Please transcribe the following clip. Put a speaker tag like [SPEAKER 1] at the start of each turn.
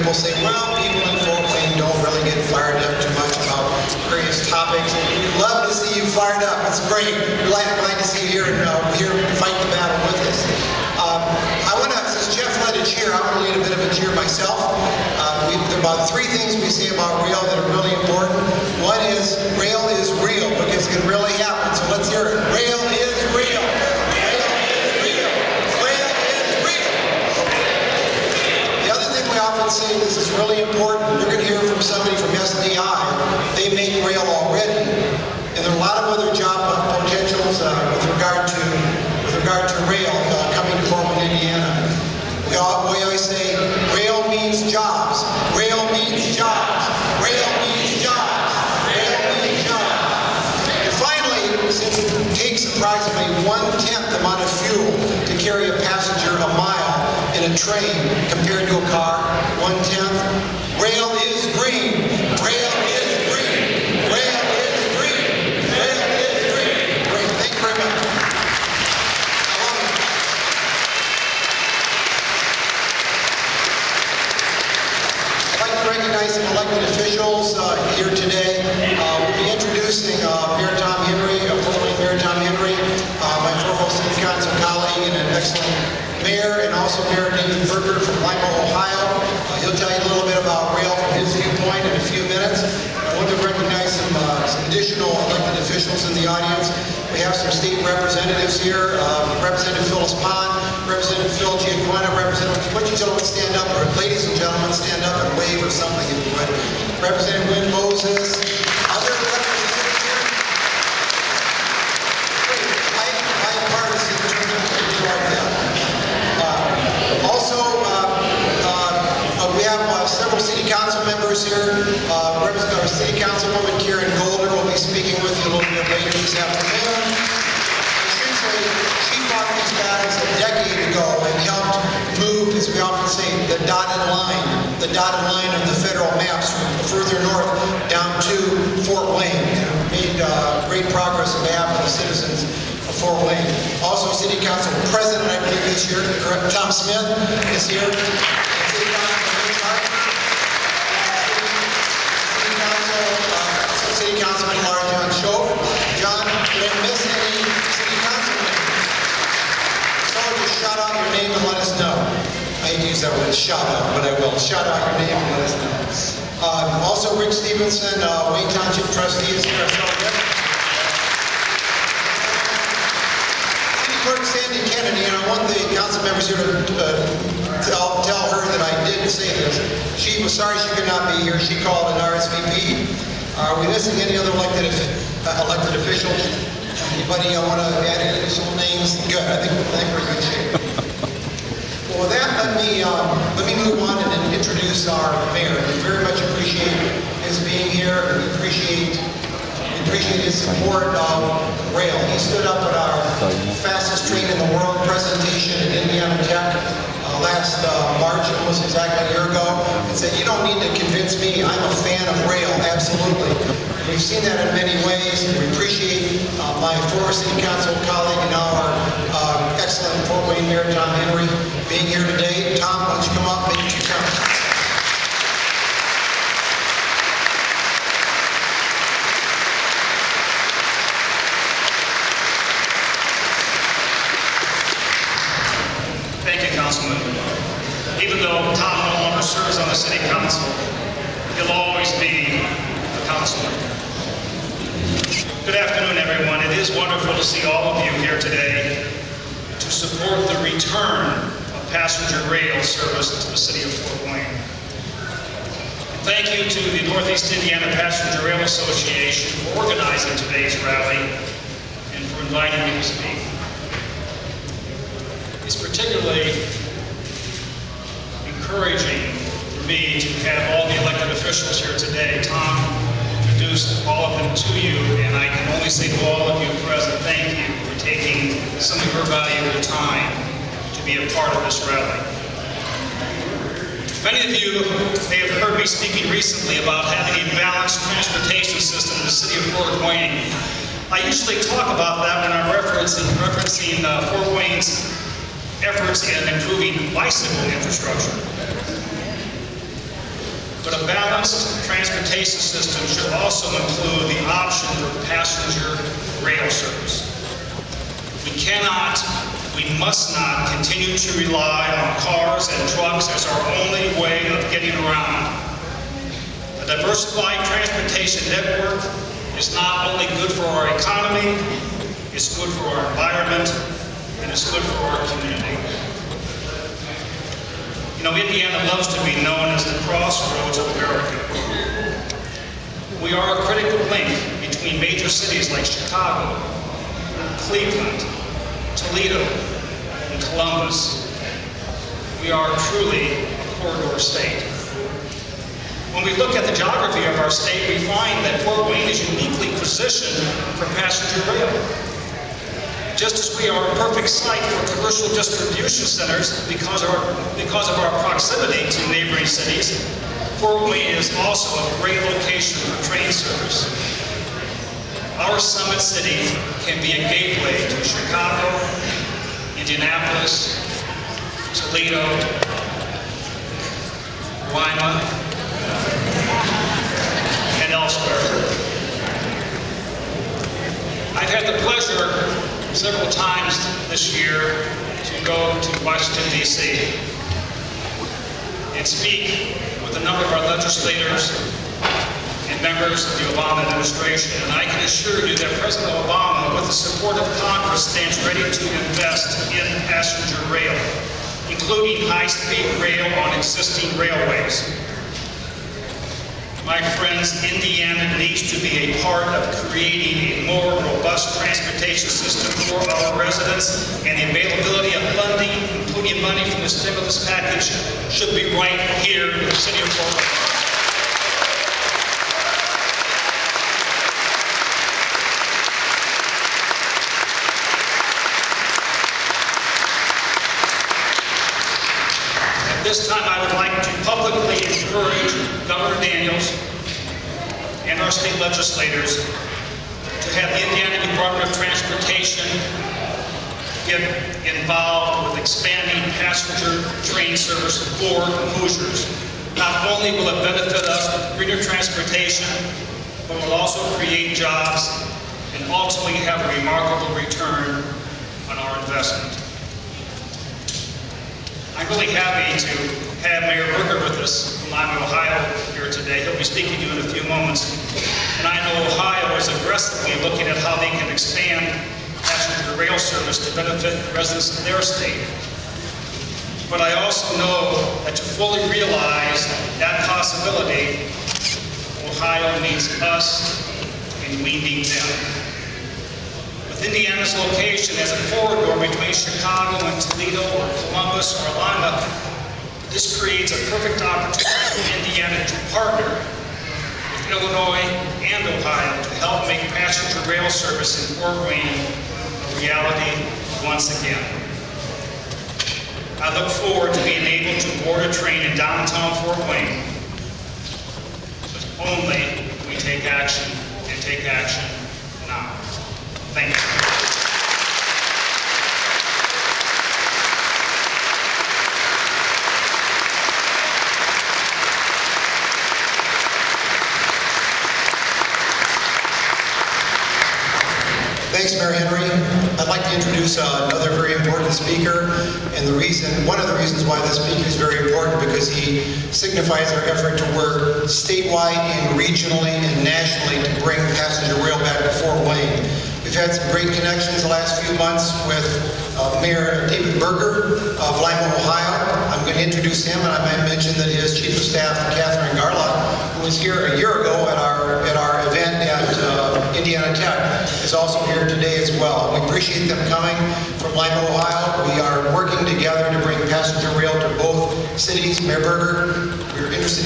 [SPEAKER 1] people say, well, people in Fort Wayne don't really get fired up too much about various topics. We'd love to see you fired up. It's great. We're glad to see you here and here fight the battle with us. I want to, since Jeff led a cheer, I'm going to lead a bit of a cheer myself. There are about 3 things we say about rail that are really important. One is rail is real because it can really happen. So let's hear it. Rail is real. Rail is real. Rail is real. The other thing we often say, this is really important, you're going to hear from somebody from SDI. They make rail already. And there are a lot of other job potentials with regard to rail coming to Fort Wayne, Indiana. We always say, rail means jobs. Rail means jobs. Rail means jobs. Rail means jobs. And finally, since it takes approximately 1/10 the amount of fuel to carry a passenger a mile in a train compared to a car, 1/10, rail is green. Rail is green. Rail is green. Rail is green. Great. Thank you very much. Recognize some elected officials here today. We'll be introducing Mayor Tom Henry, Fort Wayne Mayor Tom Henry, my former City Council colleague and an excellent mayor, and also Mayor David Berger from Lima, Ohio. He'll tell you a little bit about rail from his viewpoint in a few minutes. I want to recognize some additional elected officials in the audience. We have some state representatives here, Representative Phyllis Pond, Representative Phil Giaquina, Representative, would you gentlemen stand up, or ladies and gentlemen stand up and wave or something if you would. Representative Wynn Moses, other representatives here. Great, I am part of the turn like that. Also, we have several city council members here. Our city councilwoman Karen Golder will be speaking with you a little bit later this afternoon. She fought these battles a decade ago and helped move, as we often say, the dotted line of the federal maps from further north down to Fort Wayne, and made great progress on behalf of the citizens of Fort Wayne. Also, City Council President, I believe, is here. Tom Smith is here. City Councilman Laura John Schoaf. John, did I miss any city councilmen? Someone just shout out your name and let us know. I hate to use that word, shout out, but I will. Shout out your name and let us know. Also, Rick Stevenson, Wayne Township Trustee, is here. City Clerk Sandy Kennedy, and I want the council members here to tell her that I did say this. She was sorry she could not be here. She called an RSVP. Are we missing any other elected officials? Anybody want to add any additional names? Good. I think we're in good shape. Well, with that, let me move on and introduce our mayor. We very much appreciate his being here, and we appreciate his support of rail. He stood up at our fastest train in the world presentation at Indiana Tech last March, almost exactly a year ago, and said, you don't need to convince me, I'm a fan of rail, absolutely. We've seen that in many ways, and we appreciate my former city council colleague and now our excellent Fort Wayne Mayor Tom Henry being here today. Tom, why don't you come up and make your comments?
[SPEAKER 2] Thank you, Councilman. Even though Tom no longer serves on the City Council, he'll always be a councilman. Good afternoon, everyone. It is wonderful to see all of you here today to support the return of passenger rail service to the City of Fort Wayne. Thank you to the Northeast Indiana Passenger Rail Association for organizing today's rally and for inviting me to speak. It's particularly encouraging for me to have all the elected officials here today. Tom introduced all of them to you, and I can only say to all of you present, thank you for taking some of your valuable time to be a part of this rally. Many of you may have heard me speaking recently about having a balanced transportation system in the city of Fort Wayne. I usually talk about that when I'm referencing Fort Wayne's efforts in improving bicycle infrastructure. But a balanced transportation system should also include the option for passenger rail service. We must not continue to rely on cars and trucks as our only way of getting around. A diversified transportation network is not only good for our economy, it's good for our environment, and it's good for our community. You know, Indiana loves to be known as the crossroads of America. We are a critical link between major cities like Chicago, Cleveland, Toledo, and Columbus. We are truly a corridor state. When we look at the geography of our state, we find that Fort Wayne is uniquely positioned for passenger rail. Just as we are a perfect site for commercial distribution centers because of our proximity to neighboring cities, Fort Wayne is also a great location for train service. Our summit city can be a gateway to Chicago, Indianapolis, Toledo, Lima, and elsewhere. I've had the pleasure several times this year to go to Washington, D.C. and speak with a number of our legislators and members of the Obama administration. And I can assure you that President Obama, with the support of Congress, stands ready to invest in passenger rail, including high-speed rail on existing railways. My friends, Indiana needs to be a part of creating a more robust transportation system for our residents, and the availability of funding, including money from the stimulus package, should be right here in the city of Fort Wayne. At this time, I would like to publicly encourage Governor Daniels and our state legislators to have the Indiana Department of Transportation get involved with expanding passenger train service for Hoosiers. Not only will it benefit us with greener transportation, but will also create jobs and ultimately have a remarkable return on our investment. I'm really happy to have Mayor Berger with us from Lima, Ohio here today. He'll be speaking to you in a few moments. And I know Ohio is aggressively looking at how they can expand passenger rail service to benefit the residents of their state. But I also know that to fully realize that possibility, Ohio needs us and we need them. With Indiana's location as a corridor between Chicago and Toledo or Columbus or Lima, this creates a perfect opportunity for Indiana to partner with Illinois and Ohio to help make passenger rail service in Fort Wayne a reality once again. I look forward to being able to board a train in downtown Fort Wayne, but only if we take action and take action now. Thank you.
[SPEAKER 1] Thanks, Mayor Henry. I'd like to introduce another very important speaker, and one of the reasons why this speaker is very important because he signifies our effort to work statewide and regionally and nationally to bring passenger rail back to Fort Wayne. We've had some great connections the last few months with Mayor David Berger of Lima, Ohio. I'm going to introduce him, and I might mention that his Chief of Staff, Catherine Garlock, who was here a year ago at our event at Indiana Tech, is also here today as well. We appreciate them coming from Lima, Ohio. We are working together to bring passenger rail to both cities. Mayor Berger, we're interested in